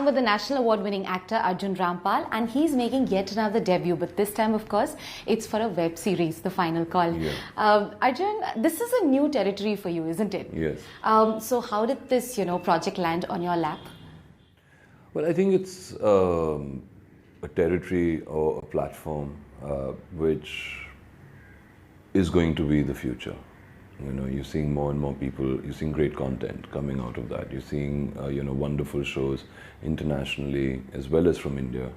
I'm with the National Award-winning actor Arjun Rampal, and he's making yet another debut. But this time, of course, it's for a web series, The Final Call. Yeah. Arjun, this is a new territory for you, isn't it? Yes. So how did this, project land on your lap? Well, I think it's a territory or a platform which is going to be the future. You're seeing more and more people, you're seeing great content coming out of that. You're seeing, wonderful shows internationally as well as from India,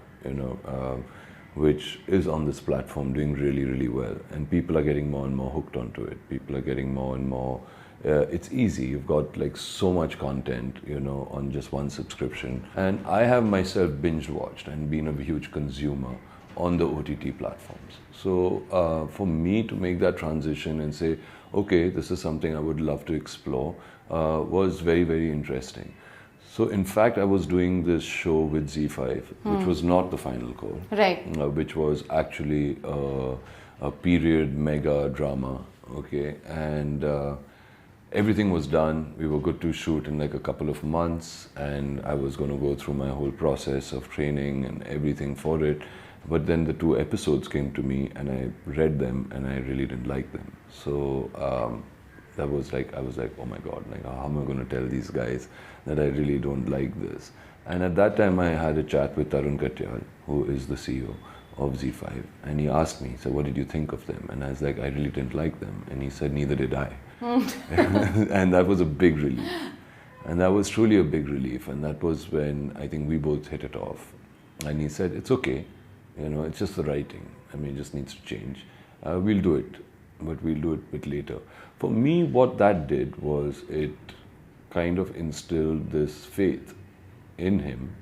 which is on this platform doing really, really well. And people are getting more and more hooked onto it. People are getting more and more, it's easy. You've got like so much content, on just one subscription. And I have myself binge watched and been a huge consumer on the OTT platforms. So for me to make that transition and say, okay, this is something I would love to explore, was very, very interesting. So in fact, I was doing this show with Z5, which was not The Final Call. Right. Which was actually a period mega drama, okay? And everything was done. We were good to shoot in like a couple of months, and I was going to go through my whole process of training and everything for it. But then the 2 episodes came to me and I read them and I really didn't like them. So I was like, oh my God, like how am I going to tell these guys that I really don't like this? And at that time I had a chat with Tarun Katyal, who is the CEO of Z5. And he asked me, so what did you think of them? And I was like, I really didn't like them. And he said, neither did I. And that was a big relief. And that was truly a big relief. And that was when I think we both hit it off. And he said, it's okay. It's just the writing. I mean, it just needs to change. We'll do it, but we'll do it a bit later. For me, what that did was it kind of instilled this faith in him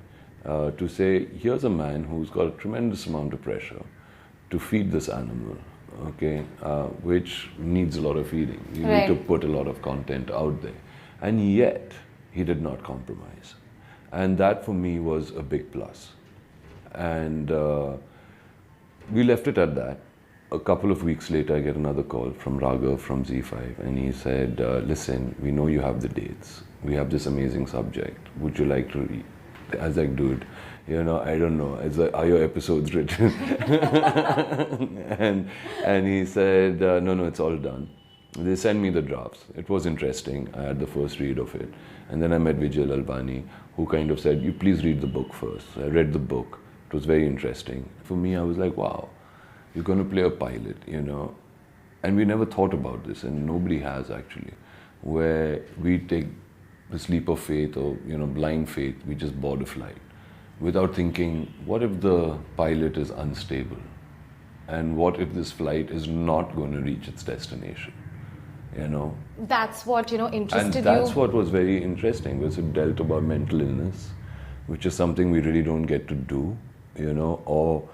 to say, here's a man who's got a tremendous amount of pressure to feed this animal, okay, which needs a lot of feeding. You need to put a lot of content out there. And yet, he did not compromise. And that for me was a big plus. And we left it at that. A couple of weeks later, I get another call from Raghav from Z5, and he said, listen, we know you have the dates. We have this amazing subject. Would you like to read? I was like, dude, I don't know. It's like, are your episodes written? and he said, no, it's all done. They sent me the drafts. It was interesting. I had the first read of it. And then I met Vijay Lalvani, who kind of said, you please read the book first. So I read the book. It was very interesting. For me, I was like, wow, you're going to play a pilot, And we never thought about this, and nobody has actually, where we take this leap of faith or, blind faith, we just board a flight without thinking, what if the pilot is unstable? And what if this flight is not going to reach its destination? That's what, interested you. And that's what was very interesting, was it dealt about mental illness, which is something we really don't get to do, or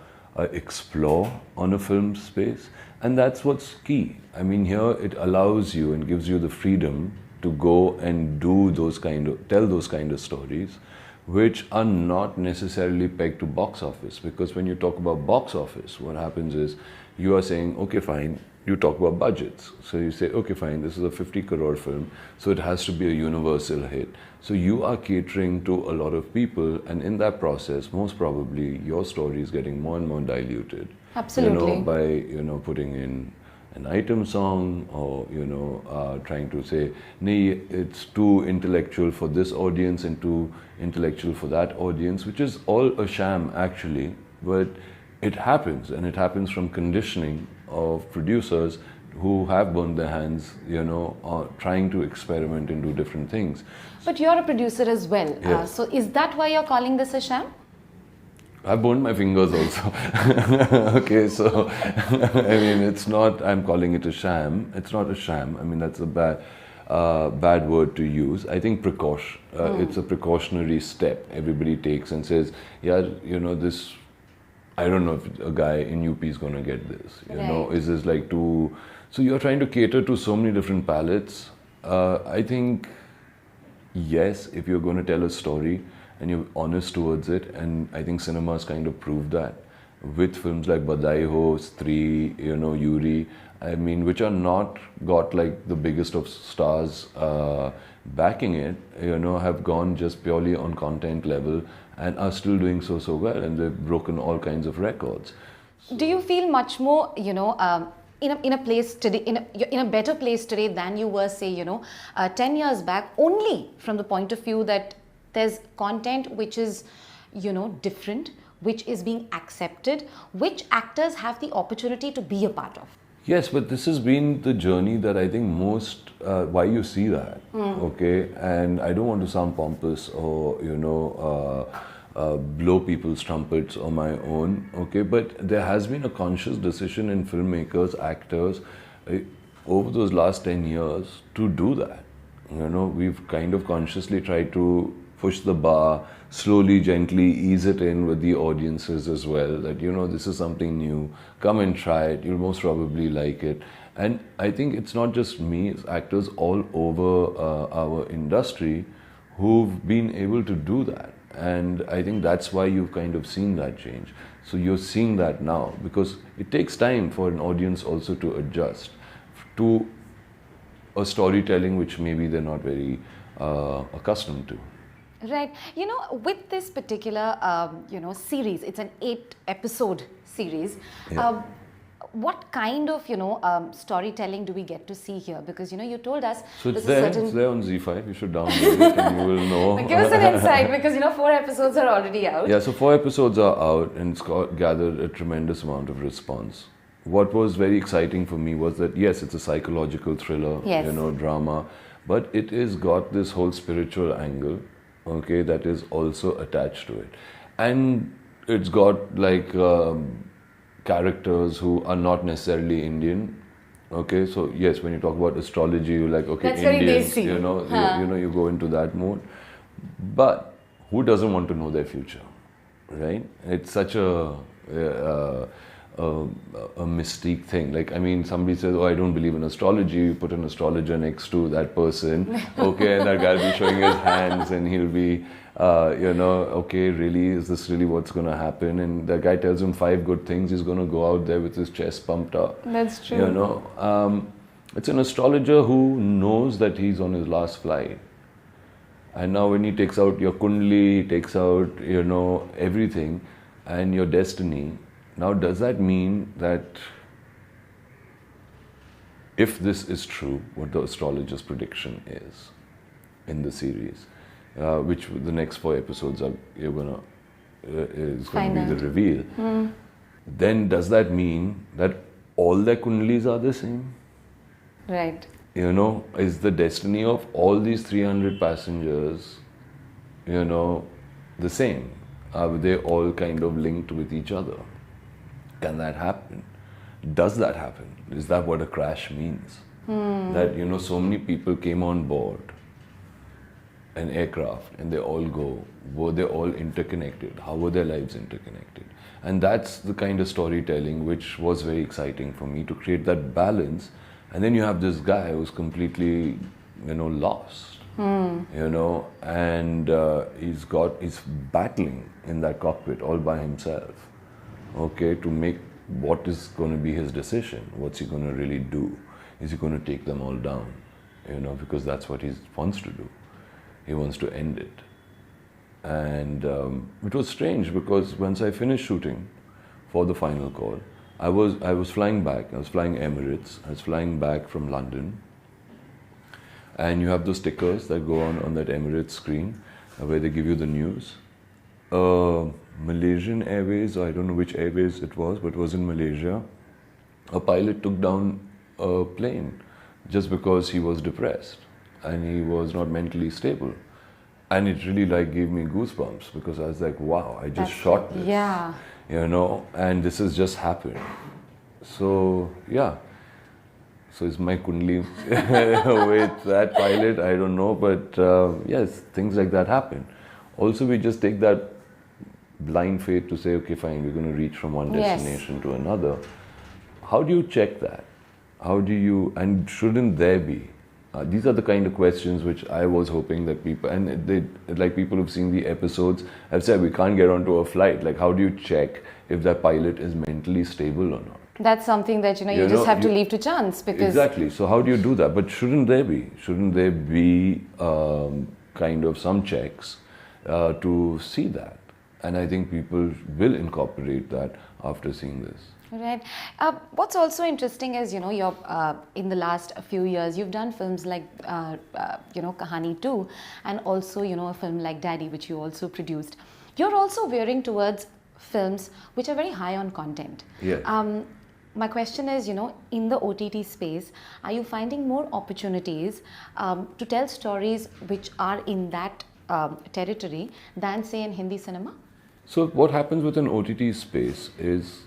explore on a film space. And that's what's key. I mean, here it allows you and gives you the freedom to go and tell those kind of stories, which are not necessarily pegged to box office. Because when you talk about box office, what happens is you are saying, okay, fine, you talk about budgets. So you say, okay, fine, this is a 50 crore film, so it has to be a universal hit. So you are catering to a lot of people, and in that process, most probably your story is getting more and more diluted. Absolutely. By, putting in an item song or, trying to say, nee, it's too intellectual for this audience and too intellectual for that audience, which is all a sham actually, but it happens, and it happens from conditioning of producers who have burned their hands, trying to experiment and do different things. But you're a producer as well. Yes. So is that why you're calling this a sham? I burned my fingers also. Okay, so, I mean, it's not, I'm calling it a sham. It's not a sham. I mean, that's a bad word to use. I think it's a precautionary step everybody takes and says, yeah, this, I don't know if a guy in UP is going to get this, is this like too... So you're trying to cater to so many different palettes. I think, yes, if you're going to tell a story and you're honest towards it, and I think cinema has kind of proved that with films like Badai Ho, Stree, Yuri, I mean, which are not got like the biggest of stars backing it, have gone just purely on content level and are still doing so well, and they've broken all kinds of records. Do you feel much more, in a place today, you're in a better place today than you were, say, 10 years back, only from the point of view that there's content which is, different, which is being accepted, which actors have the opportunity to be a part of? Yes, but this has been the journey that I think most, why you see that, okay? And I don't want to sound pompous or, blow people's trumpets on my own, okay? But there has been a conscious decision in filmmakers, actors, over those last 10 years to do that. We've kind of consciously tried to push the bar, slowly, gently ease it in with the audiences as well, that, this is something new, come and try it, you'll most probably like it. And I think it's not just me, it's actors all over our industry who've been able to do that. And I think that's why you've kind of seen that change. So you're seeing that now, because it takes time for an audience also to adjust to a storytelling which maybe they're not very accustomed to. Right. With this particular, series, it's an 8-episode series. Yeah. What kind of, storytelling do we get to see here? Because, you told us... So it's there's there, it's there on Z5. You should download it and you will know. Give us an insight, because, 4 episodes are already out. Yeah, so 4 episodes are out and it's gathered a tremendous amount of response. What was very exciting for me was that, yes, it's a psychological thriller, Yes. Drama, but it is got this whole spiritual angle, okay, that is also attached to it. And it's got like characters who are not necessarily Indian, okay, so yes, when you talk about astrology, you're like, okay, That's very Indians, basic. you go into that mode. But who doesn't want to know their future, right? It's such a mystique thing. Like, I mean, somebody says, oh, I don't believe in astrology. You put an astrologer next to that person, okay, and that guy will be showing his hands and he'll be, okay, really, is this really what's going to happen? And the guy tells him 5 good things. He's going to go out there with his chest pumped up. That's true. It's an astrologer who knows that he's on his last flight. And now when he takes out your kundli, takes out, everything and your destiny, now, does that mean that if this is true, what the astrologer's prediction is in the series, which the next 4 episodes is going to be the reveal, then does that mean that all their kundlis are the same? Right. Is the destiny of all these 300 passengers, the same? Are they all kind of linked with each other? Can that happen? Does that happen? Is that what a crash means? That, so many people came on board an aircraft and they all go. Were they all interconnected? How were their lives interconnected? And that's the kind of storytelling which was very exciting for me, to create that balance. And then you have this guy who's completely, lost, and he's battling in that cockpit all by himself. Okay, to make what is going to be his decision. What's he going to really do? Is he going to take them all down? Because that's what he wants to do. He wants to end it. And it was strange, because once I finished shooting for the final call, I was flying back. I was flying Emirates. I was flying back from London. And you have those stickers that go on that Emirates screen where they give you the news. Malaysian Airways, I don't know which airways it was, but it was in Malaysia. A pilot took down a plane just because he was depressed and he was not mentally stable. And it really gave me goosebumps, because I was like, wow, I just shot this. Yeah. And this has just happened. So, yeah. So is my kundli with that pilot? I don't know, but yes, things like that happen. Also, we just take that blind faith to say, okay, fine, we're going to reach from one destination to another. How do you check that? And shouldn't there be? These are the kind of questions which I was hoping that people, and people who've seen the episodes have said, we can't get onto a flight. Like, how do you check if that pilot is mentally stable or not? That's something that, you just have to leave to chance because... Exactly. So how do you do that? But shouldn't there be? Shouldn't there be kind of some checks to see that? And I think people will incorporate that after seeing this. Right. What's also interesting is, you're in the last few years, you've done films like, Kahani 2, and also, a film like Daddy, which you also produced. You're also veering towards films which are very high on content. Yes. My question is, in the OTT space, are you finding more opportunities to tell stories which are in that territory than, say, in Hindi cinema? So what happens with an OTT space is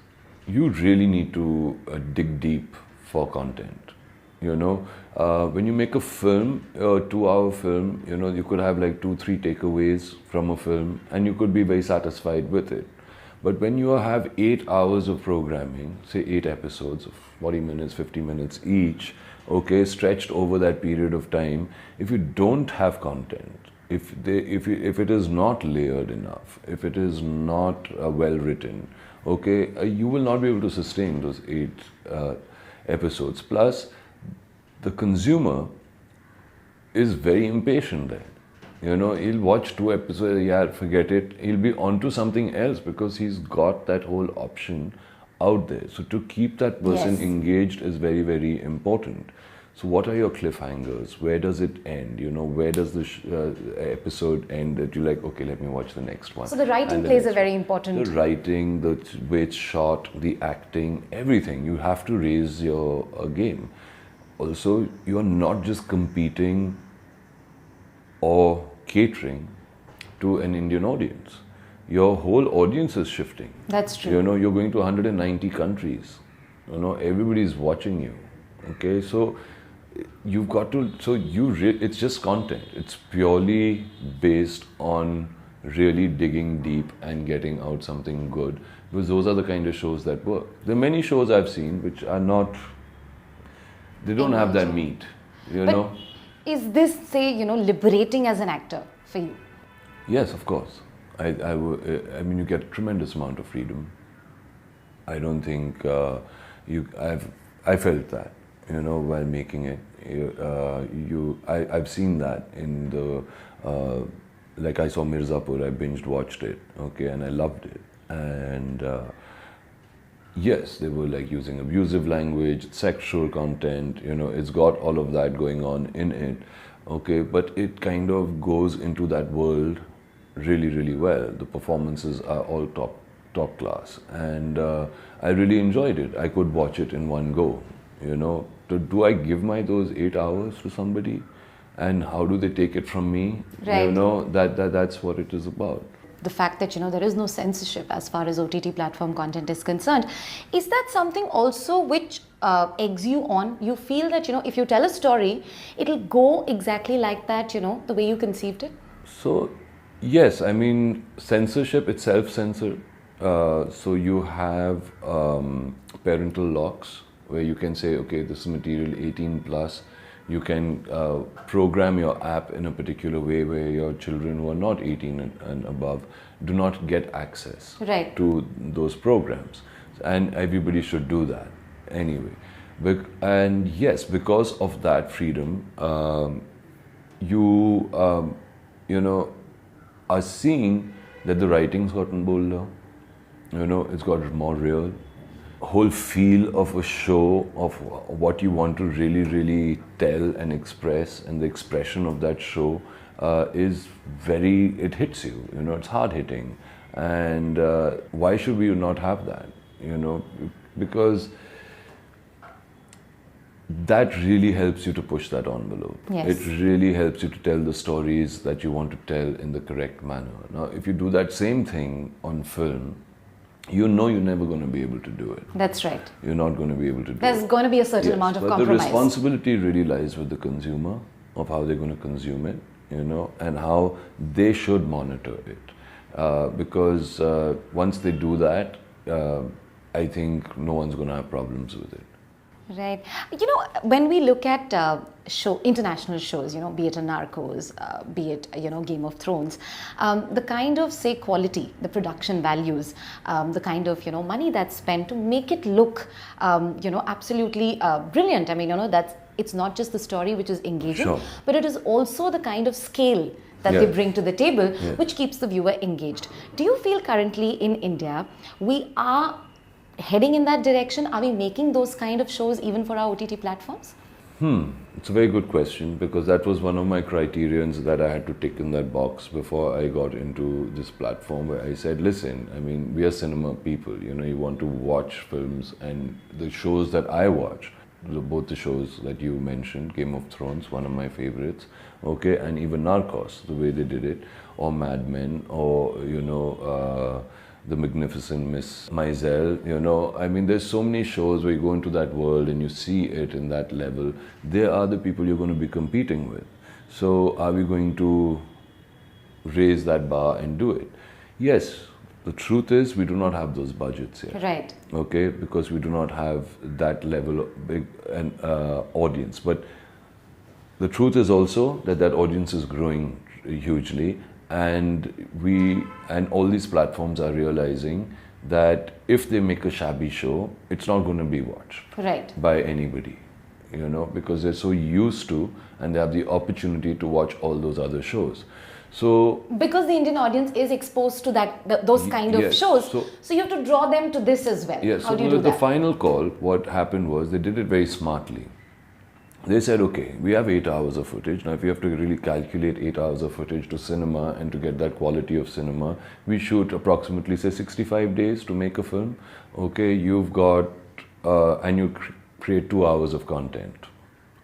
you really need to dig deep for content. When you make a film, a 2-hour film, you could have like 2-3 takeaways from a film and you could be very satisfied with it. But when you have 8 hours of programming, say 8 episodes of 40 minutes, 50 minutes each, okay, stretched over that period of time, if you don't have content, if it is not layered enough, if it is not well written, okay, you will not be able to sustain those 8 episodes. Plus, the consumer is very impatient then. He'll watch 2 episodes, yeah, forget it. He'll be onto something else because he's got that whole option out there. So to keep that person engaged is very, very important. So what are your cliffhangers? Where does it end? Where does the episode end that you're like, okay, let me watch the next one. So the writing plays a very important... The writing, the way it's shot, the acting, everything. You have to raise your game. Also, you're not just competing or catering to an Indian audience. Your whole audience is shifting. That's true. You're going to 190 countries. Everybody's watching you. Okay, so you've got to, it's just content. It's purely based on really digging deep and getting out something good, because those are the kind of shows that work. There are many shows I've seen which are not, they don't have that meat, But is this, say, liberating as an actor for you? Yes, of course. I mean, you get a tremendous amount of freedom. I don't think I felt that, while making it. I've seen that in the, like I saw Mirzapur, I binged watched it, okay, and I loved it. And yes, they were like using abusive language, sexual content, it's got all of that going on in it, okay, but it kind of goes into that world really, really well. The performances are all top class, and I really enjoyed it. I could watch it in one go, Do I give those 8 hours to somebody, and how do they take it from me? Right. That's what it is about. The fact that there is no censorship as far as OTT platform content is concerned, is that something also which eggs you on? You feel that if you tell a story, it'll go exactly like that, the way you conceived it? So yes, I mean, censorship itself censored. So you have parental locks where you can say, okay, this is material 18 plus. You can program your app in a particular way where your children who are not 18 and above do not get access to those programs. And everybody should do that anyway. And yes, because of that freedom, you are seeing that the writing's gotten bolder. It's got more real. Whole feel of a show, of what you want to really, really tell and express, and the expression of that show is it hits you, it's hard hitting. And why should we not have that? Because that really helps you to push that envelope. Yes. It really helps you to tell the stories that you want to tell in the correct manner. Now, if you do that same thing on film, you're never going to be able to do it. That's right. You're not going to be able to do it. There's going to be a certain amount of compromise. But the responsibility really lies with the consumer of how they're going to consume it, and how they should monitor it. Because once they do that, I think no one's going to have problems with it. Right. When we look at international shows, be it a Narcos, be it, Game of Thrones, the kind of, say, quality, the production values, the kind of, money that's spent to make it look, absolutely brilliant. I mean, it's not just the story which is engaging, Sure. but it is also the kind of scale that they Yes. bring to the table, Yes. which keeps the viewer engaged. Do you feel currently in India, we are heading in that direction? Are we making those kind of shows even for our OTT platforms? It's a very good question, because that was one of my criterions that I had to tick in that box before I got into this platform, where I said, listen, I mean, we are cinema people, you want to watch films, and the shows that I watch, both the shows that you mentioned, Game of Thrones, one of my favorites, okay, and even Narcos, the way they did it, or Mad Men, or, The Magnificent Miss Maisel, I mean, there's so many shows where you go into that world and you see it in that level. They are the people you're going to be competing with. So are we going to raise that bar and do it? Yes, the truth is we do not have those budgets yet. Right. Okay, because we do not have that level of big audience. But the truth is also that audience is growing hugely, and all these platforms are realizing that if they make a shabby show, it's not going to be watched Right. by anybody, because they're so used to, and they have the opportunity to watch all those other shows. So Because the Indian audience is exposed to those kind of yes. shows, So you have to draw them to this as well. yes, How so do you do the that? final call, what happened was they did it very smartly. They said, okay, we have 8 hours of footage. Now, if you have to really calculate 8 hours of footage to cinema and to get that quality of cinema, we shoot approximately, say, 65 days to make a film. Okay, you've got, and you create 2 hours of content.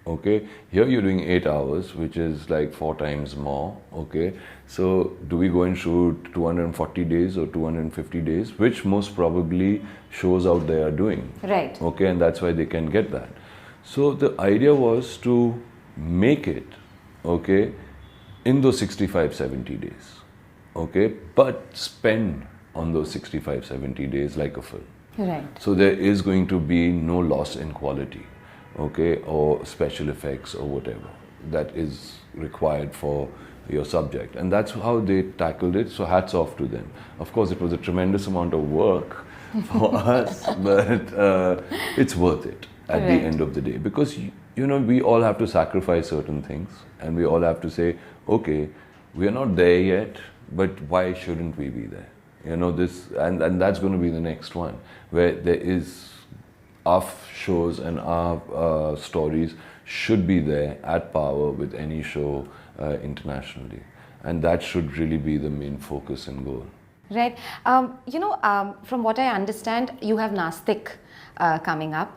Okay, here you're doing 8 hours, which is like 4 times more. Okay, so do we go and shoot 240 days or 250 days, which most probably shows out there are doing. Right. Okay, and that's why they can get that. So the idea was to make it, okay, in those 65, 70 days, okay, but spend on those 65, 70 days like a film. Right. So there is going to be no loss in quality, okay, or special effects or whatever that is required for your subject. And that's how they tackled it, so hats off to them. Of course, it was a tremendous amount of work for us, but it's worth it at the Right. end of the day, because we all have to sacrifice certain things, and we all have to say, okay, we are not there yet, but why shouldn't we be there? This, and that's going to be the next one, where there is our shows and our stories should be there at power with any show internationally, and that should really be the main focus and goal. Right. From what I understand, you have Nastik coming up.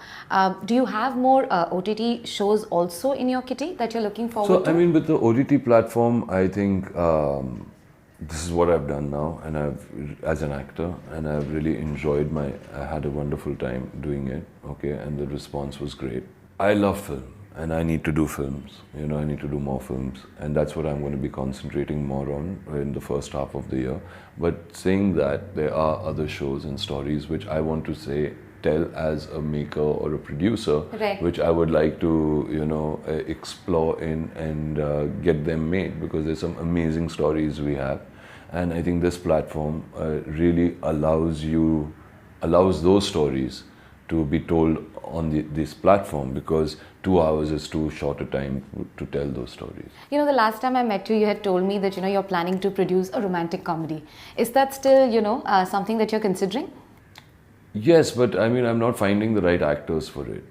Do you have more OTT shows also in your kitty that you're looking forward to? So, I mean, with the OTT platform, I think this is what I've done now, and as an actor, and I've really enjoyed I had a wonderful time doing it, okay, and the response was great. I love film, and I need to do films, I need to do more films, and that's what I'm going to be concentrating more on in the first half of the year. But saying that, there are other shows and stories which I want to tell as a maker or a producer, Right. which I would like to, explore in and get them made, because there's some amazing stories we have. And I think this platform really allows those stories to be told on this platform, because 2 hours is too short a time to tell those stories. The last time I met you, you had told me that, you're planning to produce a romantic comedy. Is that still, something that you're considering? Yes, but I mean, I'm not finding the right actors for it,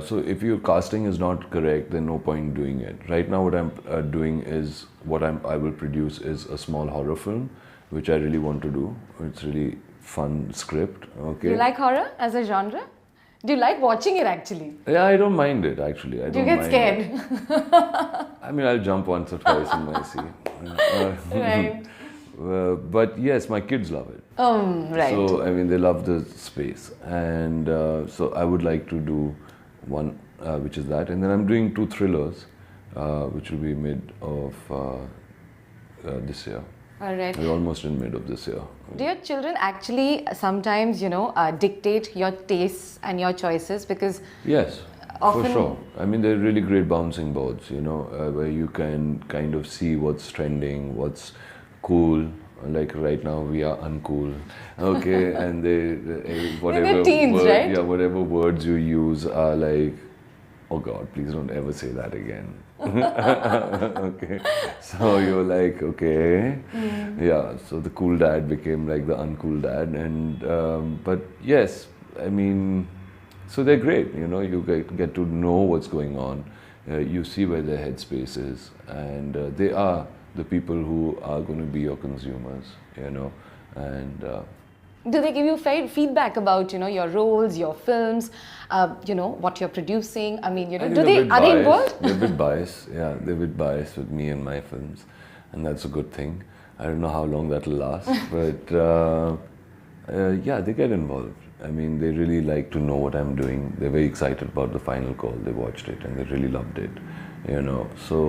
So if your casting is not correct, then no point doing it. Right now, what I'm doing is, I will produce is a small horror film, which I really want to do. It's really fun script, okay? Do you like horror as a genre? Do you like watching it actually? Yeah, I don't mind it actually. Do you get scared? I mean, I'll jump once or twice in my seat. Right. But yes, my kids love it. Right. So, I mean, they love the space. And so I would like to do one, which is that. And then I'm doing 2 thrillers, which will be mid of this year. All right. We're almost in mid of this year. Do your children actually sometimes, dictate your tastes and your choices? Because Yes. often. For sure. I mean, they're really great bouncing boards, you know, where you can kind of see what's trending, what's cool. Like right now, we are uncool, okay, and whatever teens, word, right? yeah, whatever words you use are like, oh God, please don't ever say that again. Okay, so you're like, okay, yeah. So the cool dad became like the uncool dad, and but yes, I mean, so they're great. You know, you get to know what's going on. You see where their headspace is, and they are the people who are going to be your consumers. You know, and Do they give you feedback about, you know, your roles, your films, you know, what you're producing? I mean, you know, I think are they involved? They're a bit biased. Yeah, they're a bit biased with me and my films, and that's a good thing. I don't know how long that'll last, but yeah, they get involved. I mean, they really like to know what I'm doing. They're very excited about the final call. They watched it and they really loved it, you know. So,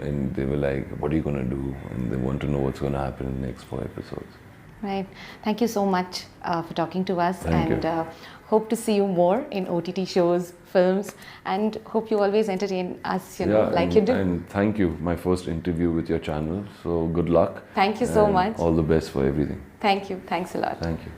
and they were like, "What are you gonna do?" And they want to know what's gonna happen in the next 4 episodes. Right. Thank you so much for talking to us, Thank and you. hope to see you more in OTT shows, films, and hope you always entertain us, you know, like you do. And thank you. My first interview with your channel. So good luck. Thank you so and much. All the best for everything. Thank you. Thanks a lot. Thank you.